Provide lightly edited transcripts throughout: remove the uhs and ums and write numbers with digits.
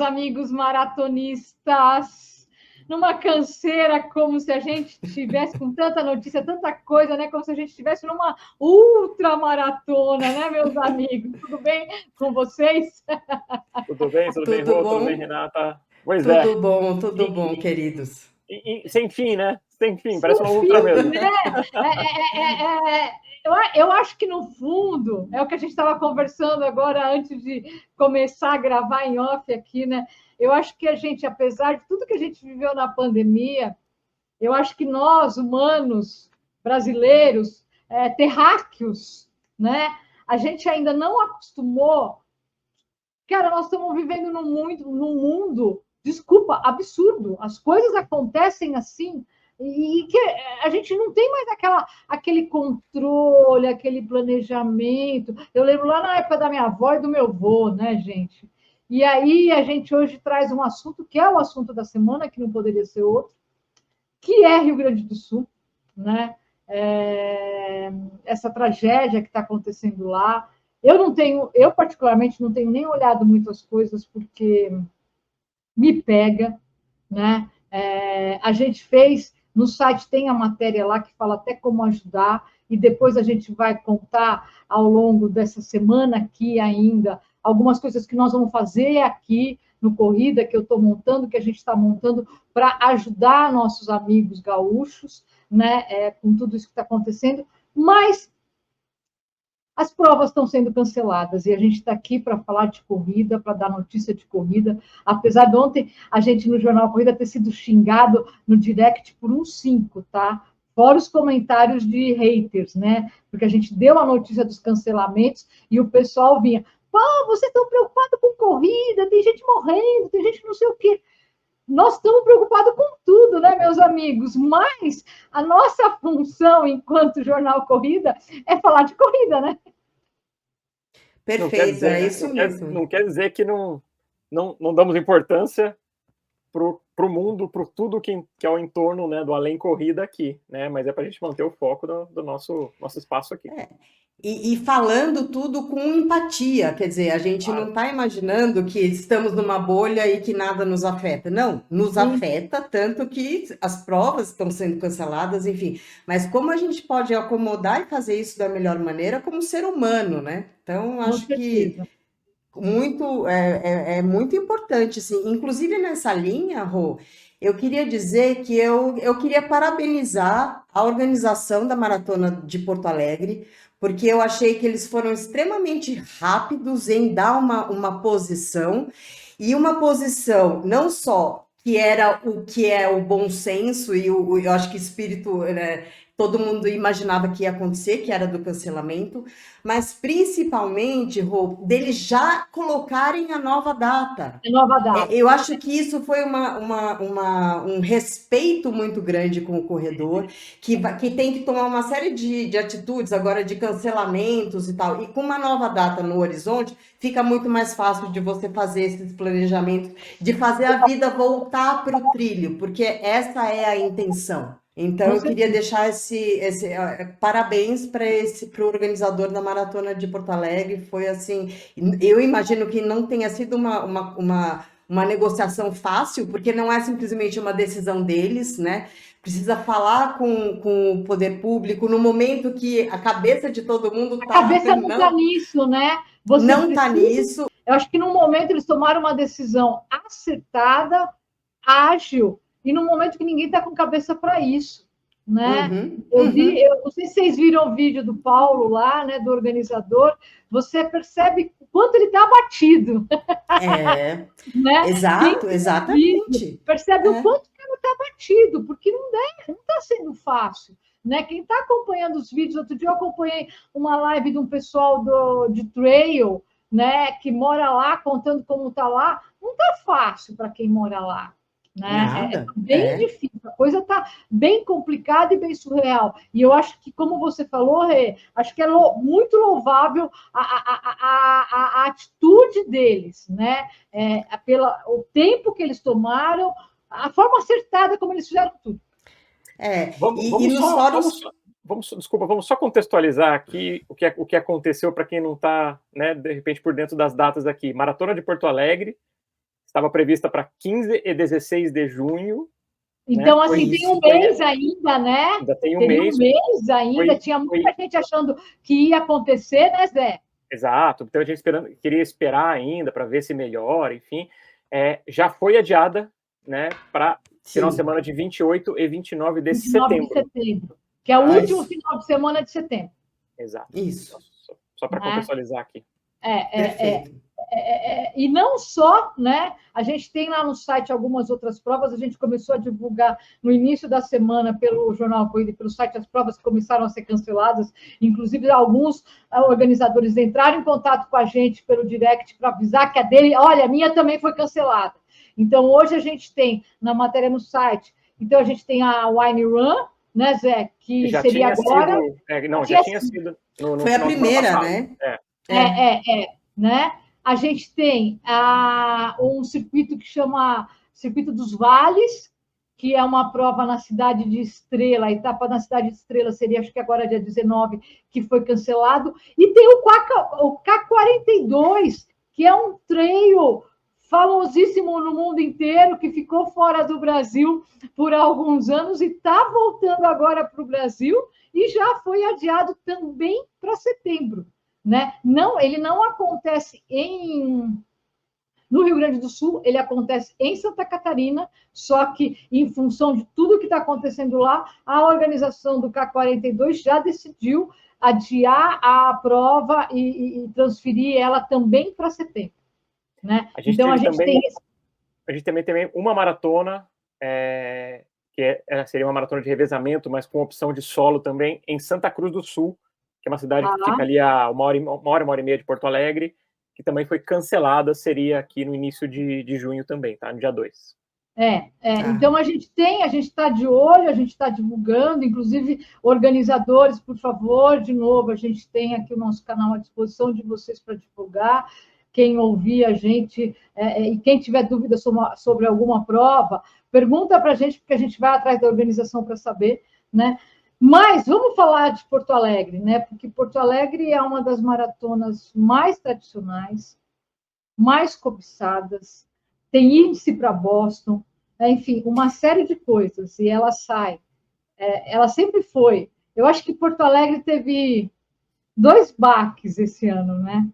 amigos maratonistas, numa canseira como se a gente tivesse com tanta notícia, tanta coisa, né? Como se a gente estivesse numa ultramaratona, né, meus amigos? Tudo bem com vocês? Tudo bem, Tudo Rô? Tudo bom? bem, Renata? Pois é. Tudo bom, queridos. Sem fim, né? Sem fim, parece uma ultra mesmo. Né? Eu acho que, no fundo, é o que a gente estava conversando agora antes de começar a gravar em off aqui, né? Eu acho que a gente, apesar de tudo que a gente viveu na pandemia, eu acho que nós, humanos, brasileiros, terráqueos, né? A gente ainda não acostumou. Cara, nós estamos vivendo num mundo, desculpa, absurdo. As coisas acontecem assim e que a gente não tem mais aquele controle, aquele planejamento. Eu lembro lá na época da minha avó e do meu avô, né, gente? E aí a gente hoje traz um assunto que é o assunto da semana, que não poderia ser outro, que é Rio Grande do Sul, né? Essa tragédia que está acontecendo lá. Eu particularmente não tenho nem olhado muito as coisas porque me pega, né? A gente fez no site, tem a matéria lá que fala até como ajudar, e depois a gente vai contar ao longo dessa semana aqui ainda algumas coisas que nós vamos fazer aqui no Corrida, que eu estou montando, que a gente está montando para ajudar nossos amigos gaúchos, né? Com tudo isso que está acontecendo, mas as provas estão sendo canceladas e a gente está aqui para falar de corrida, para dar notícia de corrida. Apesar de ontem a gente no Jornal Corrida ter sido xingado no direct por uns 5, tá? Fora os comentários de haters, né? Porque a gente deu a notícia dos cancelamentos e o pessoal vinha: pô, vocês estão preocupados com corrida, tem gente morrendo, tem gente não sei o quê. Nós estamos preocupados com tudo, né, meus amigos? Mas a nossa função enquanto Jornal Corrida é falar de corrida, né? Perfeito, é isso mesmo. Não quer dizer que não damos importância para o mundo, para tudo que é o entorno, né, do além corrida aqui, né? Mas é para a gente manter o foco do nosso espaço aqui. E falando tudo com empatia, quer dizer, a gente não está imaginando que estamos numa bolha e que nada nos afeta. Não, nos afeta, tanto que as provas estão sendo canceladas, enfim. Mas como a gente pode acomodar e fazer isso da melhor maneira como ser humano, né? Então, acho que é muito importante, assim. Inclusive, nessa linha, Rô, eu queria dizer que eu queria parabenizar a organização da Maratona de Porto Alegre, porque eu achei que eles foram extremamente rápidos em dar uma posição, e uma posição não só que era o que é o bom senso, e eu acho que espírito, né, todo mundo imaginava que ia acontecer, que era do cancelamento, mas principalmente, Rô, deles já colocarem a nova data. Eu acho que isso foi um respeito muito grande com o corredor, que tem que tomar uma série de atitudes agora, de cancelamentos e tal. E com uma nova data no horizonte, fica muito mais fácil de você fazer esses planejamentos, de fazer a vida voltar para o trilho, porque essa é a intenção. Então, eu queria deixar parabéns para o organizador da Maratona de Porto Alegre. Foi assim, eu imagino que não tenha sido uma negociação fácil, porque não é simplesmente uma decisão deles, né? Precisa falar com o poder público no momento que a cabeça de todo mundo está... A cabeça não está nisso, né? Não está nisso. Eu acho que num momento eles tomaram uma decisão acertada, ágil, e num momento que ninguém está com cabeça para isso, né? Eu não sei se vocês viram o vídeo do Paulo lá, né, do organizador, você percebe o quanto ele está abatido. Né? Exatamente. Percebe o quanto o cara está abatido, porque não está sendo fácil. Né? Quem está acompanhando os vídeos, outro dia eu acompanhei uma live de um pessoal de trail, né, que mora lá, contando como está lá. Não está fácil para quem mora lá. Né? É bem difícil, a coisa está bem complicada e bem surreal. E eu acho que, como você falou, Rê, acho que é muito louvável a atitude deles, né? O tempo que eles tomaram, a forma acertada como eles fizeram tudo. Vamos só contextualizar aqui o que aconteceu para quem não está, né, de repente, por dentro das datas aqui. Maratona de Porto Alegre estava prevista para 15 e 16 de junho. Então, né? assim, tem um mês ainda, né? Ainda tem um Teria mês. um mês ainda, tinha muita gente achando que ia acontecer, né, Zé? Exato, então a gente queria esperar ainda para ver se melhora, enfim. Já foi adiada, né, para final de semana de 28 e 29 de 29 setembro. de setembro, que é o último final de semana de setembro. Exato. Isso. Só para contextualizar aqui. Perfeito. E não só, né? A gente tem lá no site algumas outras provas, a gente começou a divulgar no início da semana pelo Jornal Corrida e pelo site as provas começaram a ser canceladas, inclusive alguns organizadores entraram em contato com a gente pelo direct para avisar que a dele, olha, a minha também foi cancelada. Então, hoje a gente tem, na matéria no site, então a gente tem a Wine Run, né, Zé? Que já seria tinha agora. já tinha sido no foi a primeira, né? Né? A gente tem um circuito que chama Circuito dos Vales, que é uma prova na cidade de Estrela, a etapa na cidade de Estrela seria, acho que agora dia 19, que foi cancelado. E tem o K42, que é um trail famosíssimo no mundo inteiro, que ficou fora do Brasil por alguns anos e está voltando agora para o Brasil e já foi adiado também para setembro. Né? Não, ele não acontece no Rio Grande do Sul, ele acontece em Santa Catarina, só que em função de tudo que está acontecendo lá, a organização do K42 já decidiu adiar a prova e transferir ela também para setembro. Né? Então, a gente também tem uma maratona, que seria uma maratona de revezamento, mas com opção de solo também, em Santa Cruz do Sul, que é uma cidade que fica ali a uma hora e meia de Porto Alegre, que também foi cancelada, seria aqui no início de junho também, tá? No dia 2. Então a gente está de olho, a gente está divulgando, inclusive organizadores, por favor, de novo, a gente tem aqui o nosso canal à disposição de vocês para divulgar. Quem ouvir a gente e quem tiver dúvida sobre alguma prova, pergunta para a gente, porque a gente vai atrás da organização para saber, né? Mas vamos falar de Porto Alegre, né? Porque Porto Alegre é uma das maratonas mais tradicionais, mais cobiçadas, tem índice para Boston, enfim, uma série de coisas, e ela sai. Ela sempre foi. Eu acho que Porto Alegre teve 2 baques esse ano, né?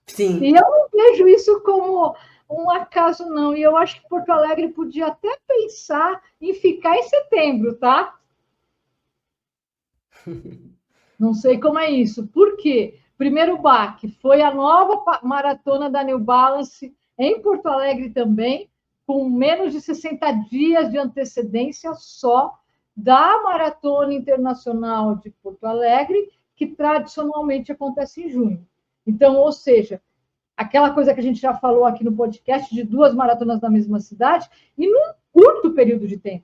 Sim. E eu não vejo isso como um acaso, não. E eu acho que Porto Alegre podia até pensar em ficar em setembro, tá? Não sei como é isso. Por quê? Primeiro baque foi a nova maratona da New Balance em Porto Alegre também, com menos de 60 dias de antecedência só da Maratona Internacional de Porto Alegre, que tradicionalmente acontece em junho. Então, ou seja, aquela coisa que a gente já falou aqui no podcast de 2 maratonas na mesma cidade e num curto período de tempo.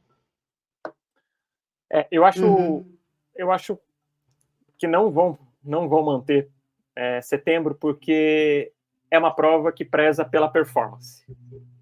Eu acho que não vão manter setembro, porque é uma prova que preza pela performance,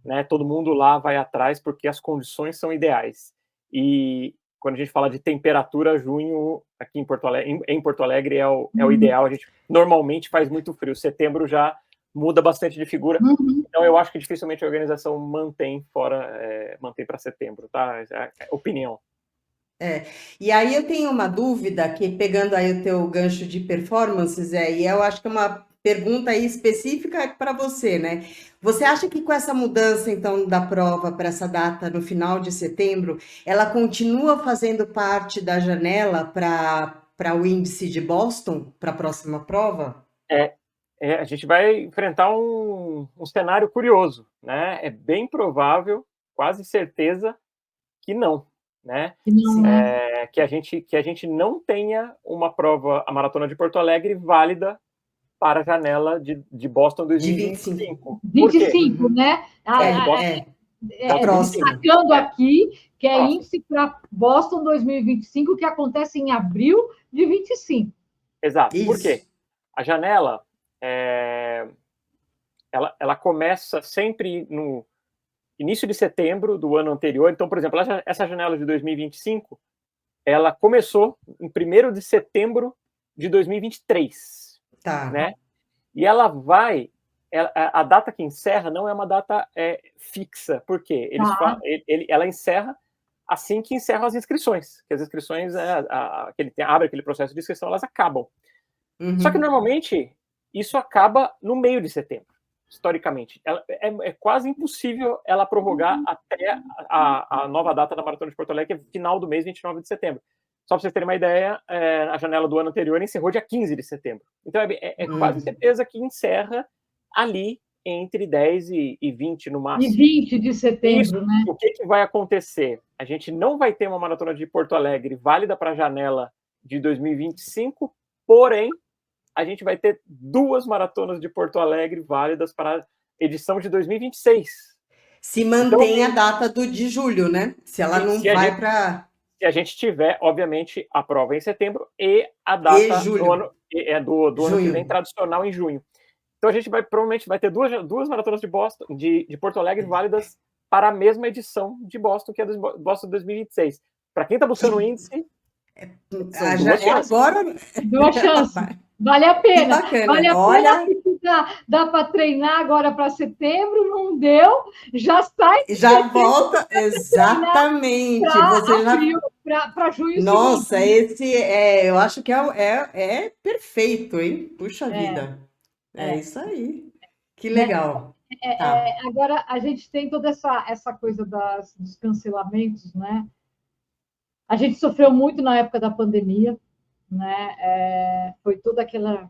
né? Todo mundo lá vai atrás porque as condições são ideais. E quando a gente fala de temperatura, junho aqui em Porto Alegre é o ideal. A gente normalmente faz muito frio. Setembro já muda bastante de figura. Então eu acho que dificilmente a organização mantém para setembro, tá? Opinião. E aí eu tenho uma dúvida, que pegando aí o teu gancho de performances, e eu acho que é uma pergunta aí específica para você, né? Você acha que com essa mudança, então, da prova para essa data no final de setembro, ela continua fazendo parte da janela para o índice de Boston, para a próxima prova? A gente vai enfrentar um cenário curioso, né? É bem provável, quase certeza, que não. Né? Que a gente não tenha uma prova, a Maratona de Porto Alegre, válida para a janela de Boston 2025. 25, né? Destacando aqui que é índice para Boston 2025, que acontece em abril de 25. Exato. Isso. Por quê? A janela ela começa sempre no início de setembro do ano anterior. Então, por exemplo, essa janela de 2025, ela começou em 1º de setembro de 2023. Tá. Né? E ela vai a data que encerra não é uma data fixa, porque ela encerra assim que encerram as inscrições, que as inscrições, abre aquele processo de inscrição, elas acabam. Só que, normalmente, isso acaba no meio de setembro, historicamente. É quase impossível ela prorrogar até a nova data da Maratona de Porto Alegre, que é final do mês, 29 de setembro. Só para vocês terem uma ideia, a janela do ano anterior encerrou dia 15 de setembro. Então, é quase certeza que encerra ali entre 10 e 20 no máximo. E 20 de setembro, isso, né? O que vai acontecer? A gente não vai ter uma Maratona de Porto Alegre válida para a janela de 2025, porém, a gente vai ter 2 maratonas de Porto Alegre válidas para a edição de 2026. Se mantém então, a data de julho, né? Se ela não vai para... Se a gente tiver, obviamente, a prova em setembro e a data do ano que vem, tradicional, em junho. Então a gente provavelmente vai ter duas maratonas de Boston, de Porto Alegre válidas para a mesma edição de Boston, que é do Boston 2026. Para quem está buscando o índice, são duas chances. Agora... Duas chances. Vale a pena. Vale a Olha... pena, porque dá para treinar agora para setembro, não deu, já sai. Já volta, exatamente. Para junho. Nossa, esse eu acho que é perfeito, hein? Puxa vida. É isso aí. Que legal. Agora, a gente tem toda essa coisa dos cancelamentos, né? A gente sofreu muito na época da pandemia, né? Foi todo aquele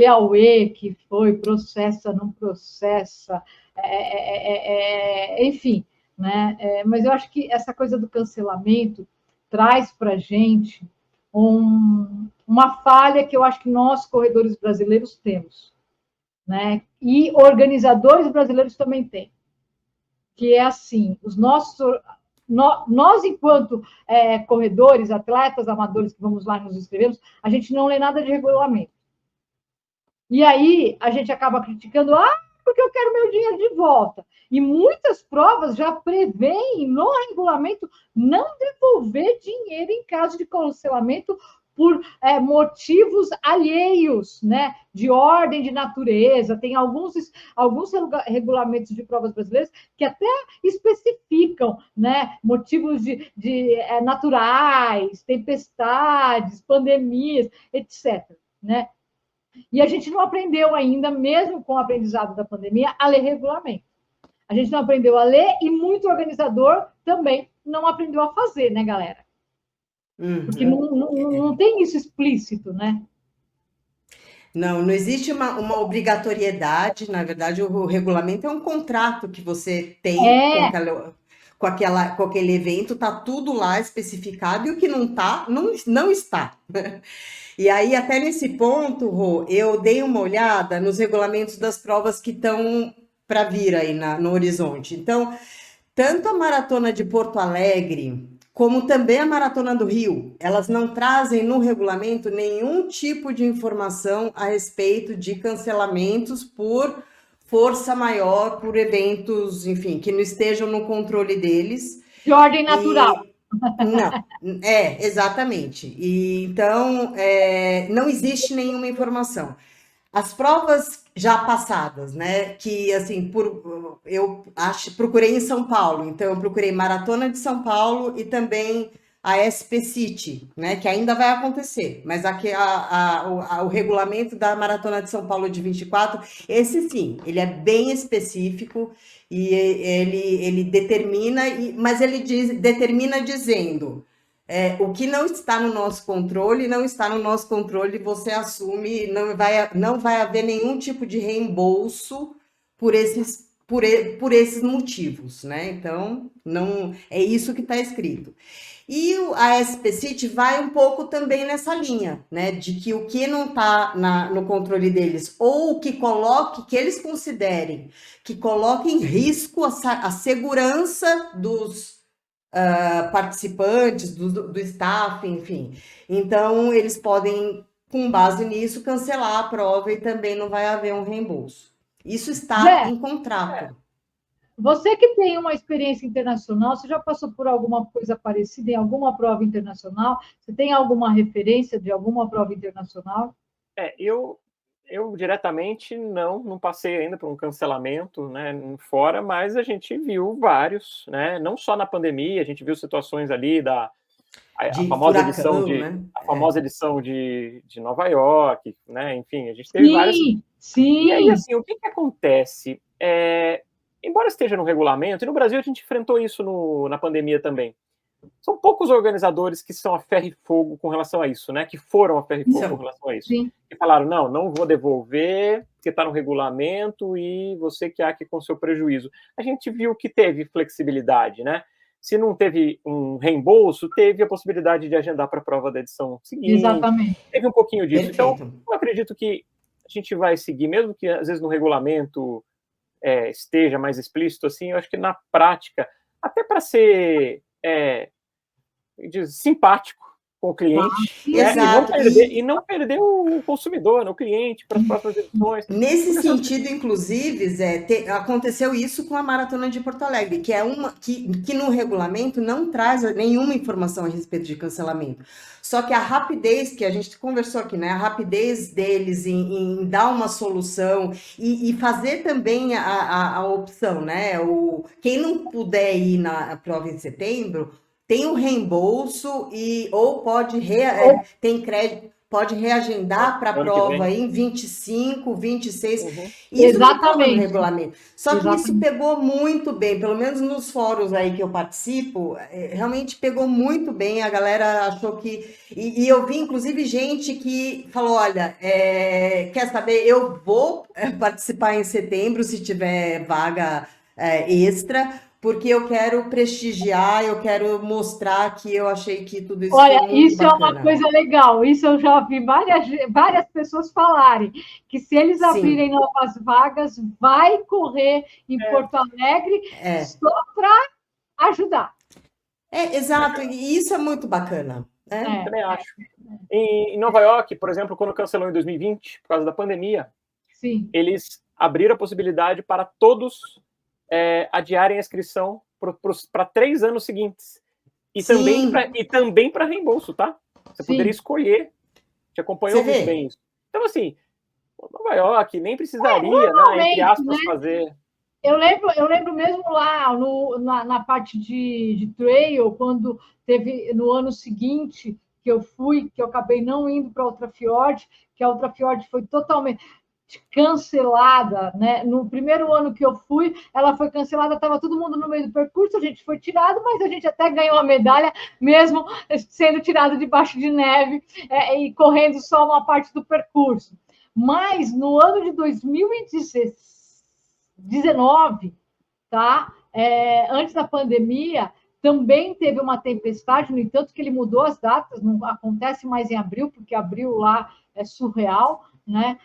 auê que foi, processa, não processa, enfim, né? Mas eu acho que essa coisa do cancelamento traz para a gente uma falha que eu acho que nós, corredores brasileiros, temos, né? E organizadores brasileiros também têm, que é assim, nós, enquanto corredores, atletas, amadores que vamos lá e nos inscrevemos, a gente não lê nada de regulamento. E aí a gente acaba criticando, porque eu quero meu dinheiro de volta. E muitas provas já prevêem no regulamento não devolver dinheiro em caso de cancelamento por motivos alheios, né, de ordem de natureza. Tem alguns regulamentos de provas brasileiras que até especificam, né, motivos naturais, tempestades, pandemias, etc., né? E a gente não aprendeu ainda, mesmo com o aprendizado da pandemia, a ler regulamento. A gente não aprendeu a ler e muito organizador também não aprendeu a fazer, né, galera? Porque não tem isso explícito, né? Não existe uma obrigatoriedade. Na verdade, o regulamento é um contrato que você tem com aquele evento, está tudo lá especificado, e o que não está, não está. E aí, até nesse ponto, Rô, eu dei uma olhada nos regulamentos das provas que estão para vir aí no horizonte. Então, tanto a Maratona de Porto Alegre, como também a Maratona do Rio, elas não trazem no regulamento nenhum tipo de informação a respeito de cancelamentos por força maior, por eventos, enfim, que não estejam no controle deles. De ordem natural. Não, exatamente. E então, não existe nenhuma informação. As provas já passadas, né, que assim, procurei em São Paulo, então eu procurei Maratona de São Paulo e também a SP City, né, que ainda vai acontecer, mas aqui o regulamento da Maratona de São Paulo de 24, esse sim, ele é bem específico e ele determina, mas ele determina dizendo... o que não está no nosso controle, você assume, não vai haver nenhum tipo de reembolso por esses motivos, né? Então, não é isso que está escrito. E a SP City vai um pouco também nessa linha, né? De que o que não está no controle deles, ou que eles considerem que coloque em risco a segurança dos participantes, do staff, enfim. Então, eles podem, com base nisso, cancelar a prova e também não vai haver um reembolso. Isso está em contrato. Você que tem uma experiência internacional, você já passou por alguma coisa parecida em alguma prova internacional? Você tem alguma referência de alguma prova internacional? Eu Eu diretamente não passei ainda por um cancelamento, né, fora, mas a gente viu vários, né, não só na pandemia, a gente viu situações ali a De famosa edição furacão, de né? a famosa edição de Nova York, né, enfim, a gente teve várias. Sim, E aí, sim, assim, o que acontece? Embora esteja no regulamento, e no Brasil a gente enfrentou isso na pandemia também, são poucos organizadores que são a ferro e fogo com relação a isso, né? Que foram a ferro e fogo com Então, relação a isso. sim. E falaram, não vou devolver, porque está no regulamento e você que arque com seu prejuízo. A gente viu que teve flexibilidade, né? Se não teve um reembolso, teve a possibilidade de agendar para a prova da edição seguinte. Exatamente. Teve um pouquinho disso. perfeito. Então, eu acredito que a gente vai seguir, mesmo que às vezes no regulamento esteja mais explícito, assim, eu acho que na prática, até para ser simpático com o cliente, né? Exato. E não perder o consumidor, né? O cliente, para as próximas edições. Nesse sentido, inclusive, Zé, aconteceu isso com a Maratona de Porto Alegre, que é uma que no regulamento não traz nenhuma informação a respeito de cancelamento. Só que a rapidez, que a gente conversou aqui, né? A rapidez deles em dar uma solução e fazer também a opção, né? Quem não puder ir na prova em setembro, tem o reembolso ou pode tem crédito. Pode reagendar para a prova em 25, 26. Isso não estava no regulamento. Só que isso pegou muito bem, pelo menos nos fóruns aí que eu participo, realmente pegou muito bem. A galera achou que. E eu vi, inclusive, gente que falou: olha, quer saber? Eu vou participar em setembro, se tiver vaga extra. Porque eu quero prestigiar, eu quero mostrar que eu achei que tudo isso foi muito isso bacana. é uma coisa legal. Isso eu já vi várias pessoas falarem, que se eles abrirem novas vagas, vai correr em Porto Alegre só para ajudar. Exato, e isso é muito bacana. Né? Também acho. Em Nova York, por exemplo, quando cancelou em 2020, por causa da pandemia, sim, eles abriram a possibilidade para todos adiarem a inscrição para 3 anos seguintes. E também para reembolso, tá? Você poderia escolher. Te acompanhou muito bem isso. Então, assim, Nova York nem precisaria, né, entre aspas, fazer. Eu lembro mesmo lá na parte de trail, quando teve no ano seguinte que eu fui, que eu acabei não indo para a Ultrafjord, que a Ultrafjord foi totalmente cancelada, né? No primeiro ano que eu fui, ela foi cancelada, estava todo mundo no meio do percurso, a gente foi tirado, mas a gente até ganhou a medalha, mesmo sendo tirado debaixo de neve e correndo só uma parte do percurso. Mas no ano de 2019, tá? Antes da pandemia, também teve uma tempestade, no entanto que ele mudou as datas, não acontece mais em abril, porque abril lá é surreal, né?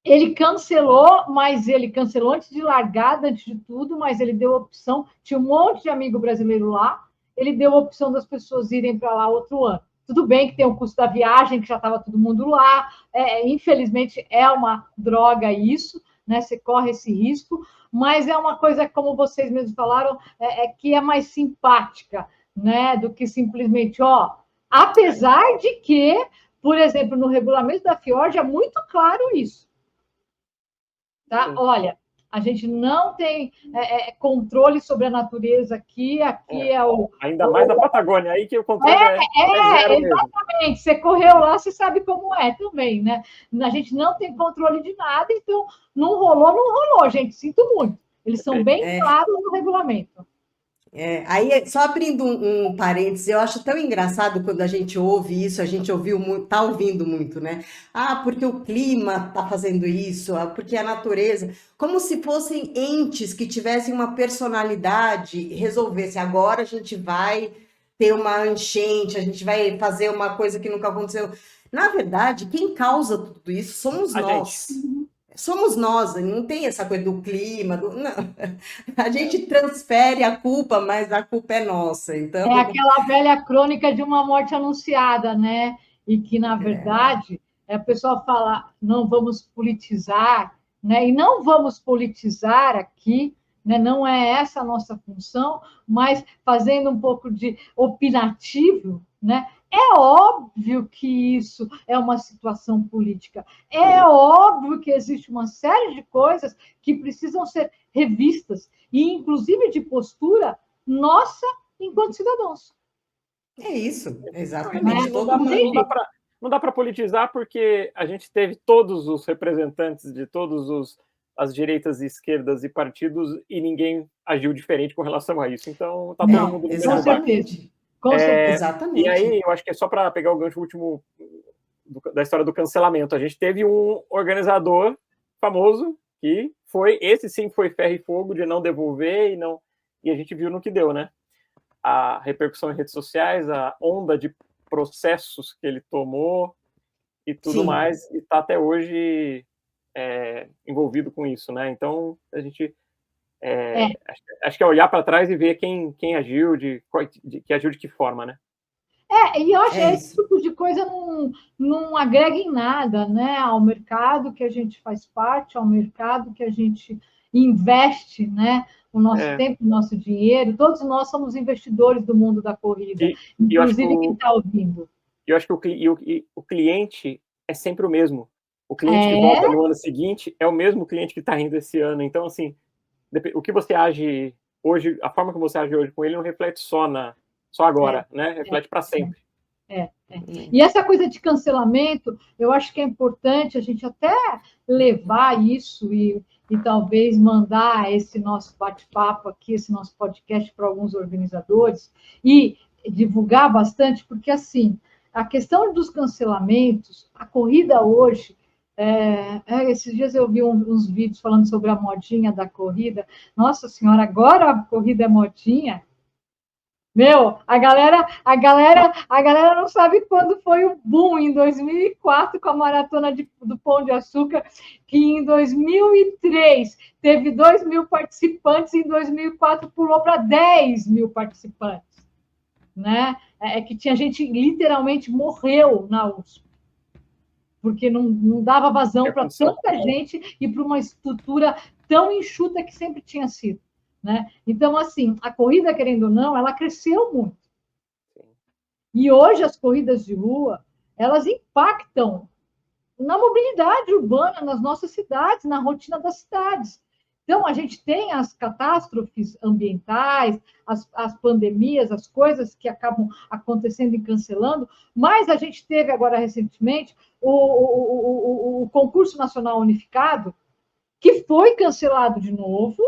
Ele cancelou, mas ele cancelou antes de largada, antes de tudo, mas ele deu opção, tinha um monte de amigo brasileiro lá, ele deu a opção das pessoas irem para lá outro ano. Tudo bem que tem o custo da viagem, que já estava todo mundo lá, infelizmente é uma droga isso, né? Você corre esse risco, mas é uma coisa, como vocês mesmos falaram, que é mais simpática, né? Do que simplesmente, apesar de que, por exemplo, no regulamento da Fjord é muito claro isso. Tá? Olha, a gente não tem controle sobre a natureza aqui é o... Ainda mais na Patagônia, aí que o controle é zero exatamente. Mesmo. Você correu lá, você sabe como é também, né? A gente não tem controle de nada, então não rolou, gente, sinto muito. Eles são bem claros no regulamento. Aí, só abrindo um parênteses, eu acho tão engraçado quando a gente ouve isso, a gente tá ouvindo muito, né? Porque o clima tá fazendo isso, porque a natureza, como se fossem entes que tivessem uma personalidade e resolvessem, agora a gente vai ter uma enchente, a gente vai fazer uma coisa que nunca aconteceu. Na verdade, quem causa tudo isso somos nós. Somos nós, não tem essa coisa do clima, não. A gente transfere a culpa, mas a culpa é nossa. Então... É aquela velha crônica de uma morte anunciada, né? E que, na verdade, a pessoa fala, não vamos politizar, né? E não vamos politizar aqui, né? Não é essa a nossa função, mas fazendo um pouco de opinativo, né? É óbvio que isso é uma situação política. É óbvio que existe uma série de coisas que precisam ser revistas, e inclusive de postura nossa enquanto cidadãos. É isso, Né? exatamente. Todo mundo. Não dá para politizar, porque a gente teve todos os representantes de todas as direitas e esquerdas e partidos, e ninguém agiu diferente com relação a isso. Então, está todo mundo no mesmo barco. Exatamente. Com certeza. Exatamente. E aí, eu acho que é só para pegar o gancho último da história do cancelamento. A gente teve um organizador famoso que esse sim foi ferro e fogo de não devolver, e a gente viu no que deu, né? A repercussão em redes sociais, a onda de processos que ele tomou e tudo Sim. mais, e está até hoje envolvido com isso, né? Então, a gente acho que é olhar para trás e ver quem agiu, que agiu de que forma, né? E eu acho que esse tipo de coisa não agrega em nada, né, ao mercado que a gente faz parte, ao mercado que a gente investe, né, o nosso tempo, o nosso dinheiro. Todos nós somos investidores do mundo da corrida, inclusive quem está ouvindo. Eu acho que o cliente é sempre o mesmo. O cliente que volta no ano seguinte é o mesmo cliente que está indo esse ano. Então, assim, o que você age hoje, a forma que você age hoje com ele não reflete só agora, né? Reflete para sempre. E essa coisa de cancelamento, eu acho que é importante a gente até levar isso e talvez mandar esse nosso bate-papo aqui, esse nosso podcast para alguns organizadores e divulgar bastante, porque, assim, a questão dos cancelamentos, a corrida hoje, esses dias eu vi uns vídeos falando sobre a modinha da corrida. Nossa Senhora, agora a corrida é modinha. Meu, a galera não sabe quando foi o boom em 2004 com a maratona do Pão de Açúcar, que em 2003 teve 2.000 participantes e em 2004 pulou para 10.000 participantes, né? Que tinha gente literalmente morreu na USP, porque não dava vazão para tanta gente e para uma estrutura tão enxuta que sempre tinha sido. Né? Então, assim, a corrida, querendo ou não, ela cresceu muito. E hoje as corridas de rua, elas impactam na mobilidade urbana, nas nossas cidades, na rotina das cidades. Então, a gente tem as catástrofes ambientais, as pandemias, as coisas que acabam acontecendo e cancelando, mas a gente teve agora, recentemente, o concurso nacional unificado, que foi cancelado de novo,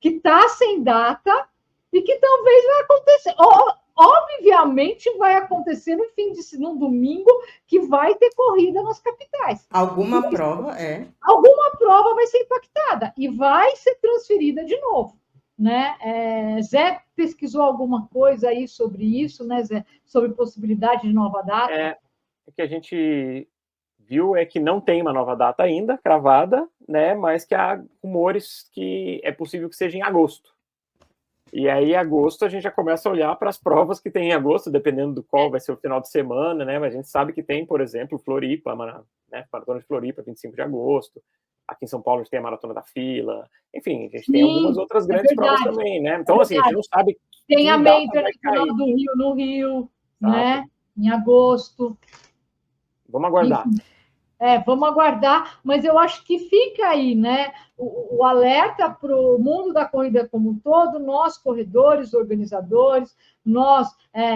que está sem data e que talvez vai acontecer. Obviamente vai acontecer num domingo, que vai ter corrida nas capitais. Alguma prova vai ser impactada e vai ser transferida de novo. Né? Zé pesquisou alguma coisa aí sobre isso, né, Zé? Sobre possibilidade de nova data? O que a gente viu é que não tem uma nova data ainda cravada, né, mas que há rumores que é possível que seja em agosto. E aí, em agosto, a gente já começa a olhar para as provas que tem em agosto, dependendo do qual vai ser o final de semana, né? Mas a gente sabe que tem, por exemplo, Floripa, né? Maratona de Floripa, 25 de agosto. Aqui em São Paulo a gente tem a Maratona da Fila. Enfim, a gente tem algumas outras grandes provas também, né? Então, assim, a gente não sabe. Tem a Meia Internacional do Rio no Rio, né? Em agosto. Vamos aguardar. Vamos aguardar, mas eu acho que fica aí, né? O alerta para o mundo da corrida como um todo, nós corredores, organizadores, nós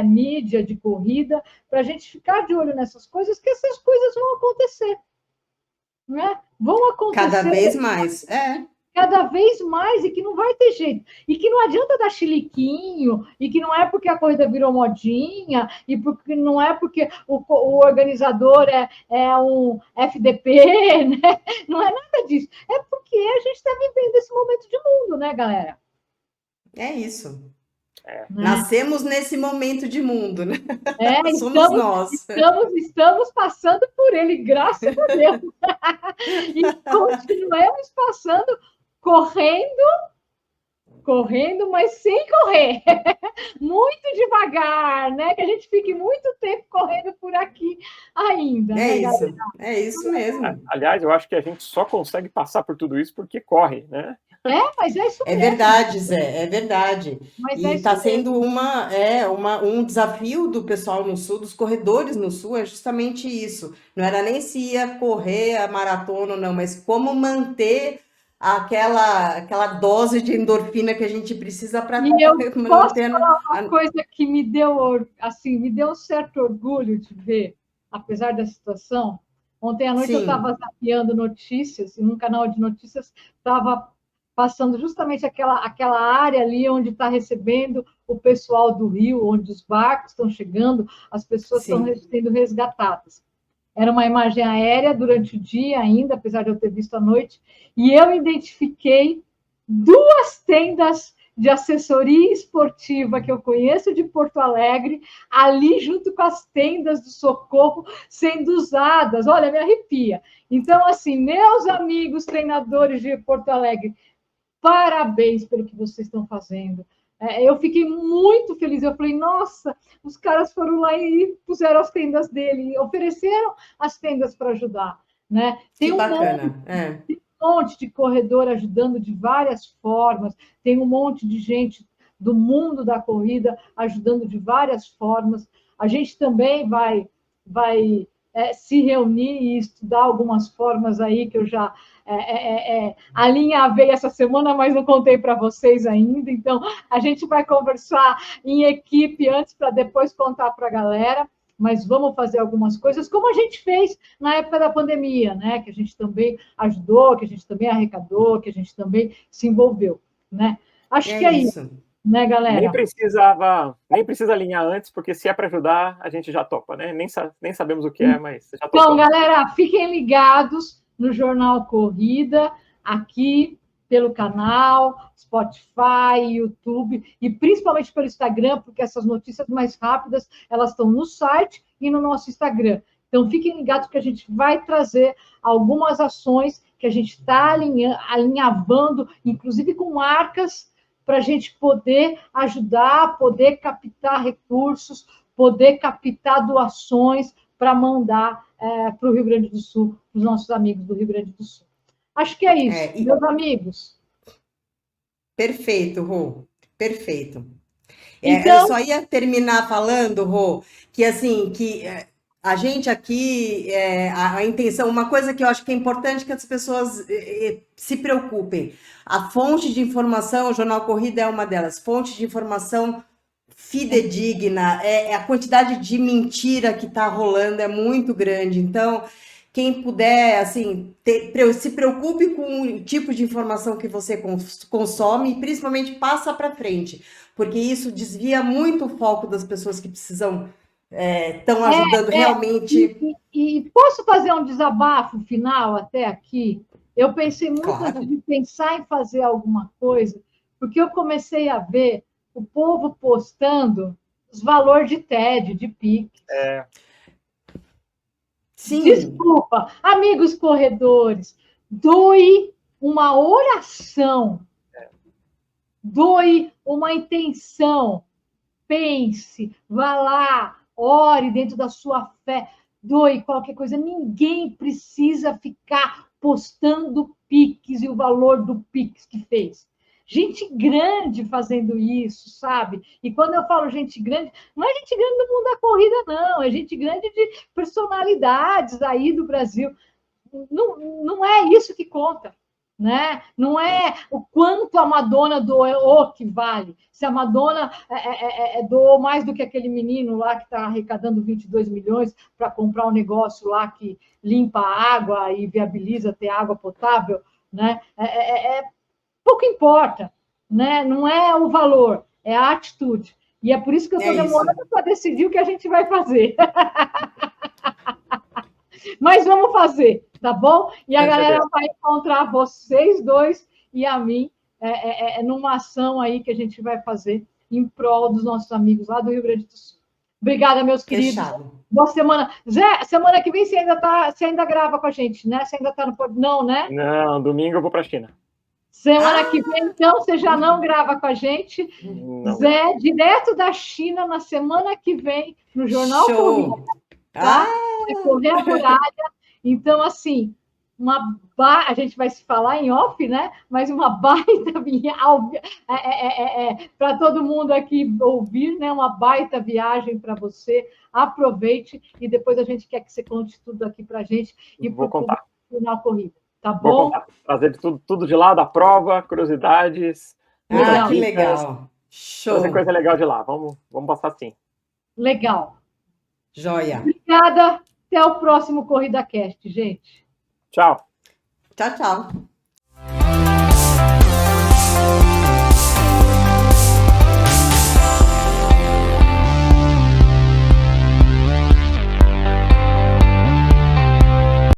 mídia de corrida, para a gente ficar de olho nessas coisas, que essas coisas vão acontecer, né? Vão acontecer cada vez mais, cada vez mais, e que não vai ter jeito. E que não adianta dar chiliquinho, e que não é porque a corrida virou modinha, e porque não é porque o organizador é um FDP, né? Não é nada disso. É porque a gente está vivendo esse momento de mundo, né, galera? É isso. Nascemos nesse momento de mundo, né? Somos nós. Estamos passando por ele, graças a Deus. E continuamos passando, correndo, mas sem correr. Muito devagar, né? Que a gente fique muito tempo correndo por aqui ainda. É isso mesmo. Aliás, eu acho que a gente só consegue passar por tudo isso porque corre, né? Mas é isso É mesmo. verdade, Zé, é verdade. Mas E é está isso mesmo. sendo um desafio do pessoal no Sul, dos corredores no Sul, é justamente isso. Não era nem se ia correr a maratona ou não, mas como manter aquela dose de endorfina que a gente precisa para E eu posso manter. falar uma coisa que me deu, assim, me deu um certo orgulho de ver, apesar da situação. Ontem à noite eu estava Sim, zapeando notícias, e num canal de notícias estava passando justamente aquela área ali onde está recebendo o pessoal do Rio, onde os barcos estão chegando, as pessoas estão sim. sendo resgatadas. Era uma imagem aérea durante o dia ainda, apesar de eu ter visto à noite, e eu identifiquei duas tendas de assessoria esportiva que eu conheço de Porto Alegre, ali junto com as tendas do Socorro sendo usadas. Olha, me arrepia. Então, assim, meus amigos treinadores de Porto Alegre, parabéns pelo que vocês estão fazendo. Eu fiquei muito feliz. Eu falei, nossa, os caras foram lá e puseram as tendas dele, ofereceram as tendas para ajudar. Né? Que Tem um monte bacana. É. de corredor ajudando de várias formas, tem um monte de gente do mundo da corrida ajudando de várias formas. A gente também vai se reunir e estudar algumas formas aí que eu já alinhavei essa semana, mas não contei para vocês ainda. Então, a gente vai conversar em equipe antes para depois contar para a galera. Mas vamos fazer algumas coisas, como a gente fez na época da pandemia, né? Que a gente também ajudou, que a gente também arrecadou, que a gente também se envolveu, né? Acho É que é isso, isso. né, Nem galera? precisa alinhar antes, porque se é para ajudar, a gente já topa, né? Nem sabemos o que é, mas já Então, topamos. galera, fiquem ligados no Jornal Corrida, aqui pelo canal, Spotify, YouTube e principalmente pelo Instagram, porque essas notícias mais rápidas, elas estão no site e no nosso Instagram. Então, fiquem ligados que a gente vai trazer algumas ações que a gente está alinhavando, inclusive com marcas, para a gente poder ajudar, poder captar recursos, poder captar doações para mandar para o Rio Grande do Sul, para os nossos amigos do Rio Grande do Sul. Acho que é isso, E meus amigos. perfeito, Rô. Perfeito. Eu Então, só ia terminar falando, Rô, que assim, a gente aqui, a intenção, uma coisa que eu acho que é importante que as pessoas se preocupem. A fonte de informação, o Jornal Corrida é uma delas, fonte de informação fidedigna, a quantidade de mentira que está rolando é muito grande. Então, quem puder, assim, se preocupe com o tipo de informação que você consome e principalmente passa para frente, porque isso desvia muito o foco das pessoas que precisam, estão ajudando realmente. e posso fazer um desabafo final até aqui? Eu pensei muito antes Claro. de pensar em fazer alguma coisa, porque eu comecei a ver o povo postando os valores de TED, de PIX. É, Sim, Desculpa, amigos corredores, doe uma oração, doe uma intenção, pense, vá lá, ore dentro da sua fé, doe qualquer coisa. Ninguém precisa ficar postando Pix e o valor do Pix que fez. Gente grande fazendo isso, sabe? E quando eu falo gente grande, não é gente grande do mundo da corrida, não, é gente grande de personalidades aí do Brasil. Não é isso que conta. Né? Não é o quanto a Madonna doou que vale. Se a Madonna doou mais do que aquele menino lá que está arrecadando 22 milhões para comprar um negócio lá que limpa a água e viabiliza ter água potável, né? Pouco importa, né? Não é o valor, é a atitude. E é por isso que eu é estou isso. demorando para decidir o que a gente vai fazer. Mas vamos fazer, tá bom? E a galera certeza. vai encontrar vocês dois e a mim numa ação aí que a gente vai fazer em prol dos nossos amigos lá do Rio Grande do Sul. Obrigada, meus queridos. Fechado. Boa semana. Zé, semana que vem você ainda grava com a gente, né? Você ainda está no. Não, né? Não, domingo eu vou para a China. Semana que Ah, vem, então, você já não grava com a gente. Não gravo. Zé, direto da China, na semana que vem, no Jornal Corrida, show. tá? Ah, Vai correr a muralha. Então, assim, a gente vai se falar em off, né? Mas uma baita para todo mundo aqui ouvir, né? Uma baita viagem para você. Aproveite e depois a gente quer que você conte tudo aqui para a gente e Vou contar. Final corrida. Tá Vou bom? contar. Trazer tudo de lá da prova, curiosidades. Ah, que dicas, legal. Show. Trazer coisa legal de lá. Vamos passar sim. Legal. Joia. Obrigada. Até o próximo Corrida Cast, gente. Tchau. Tchau, tchau.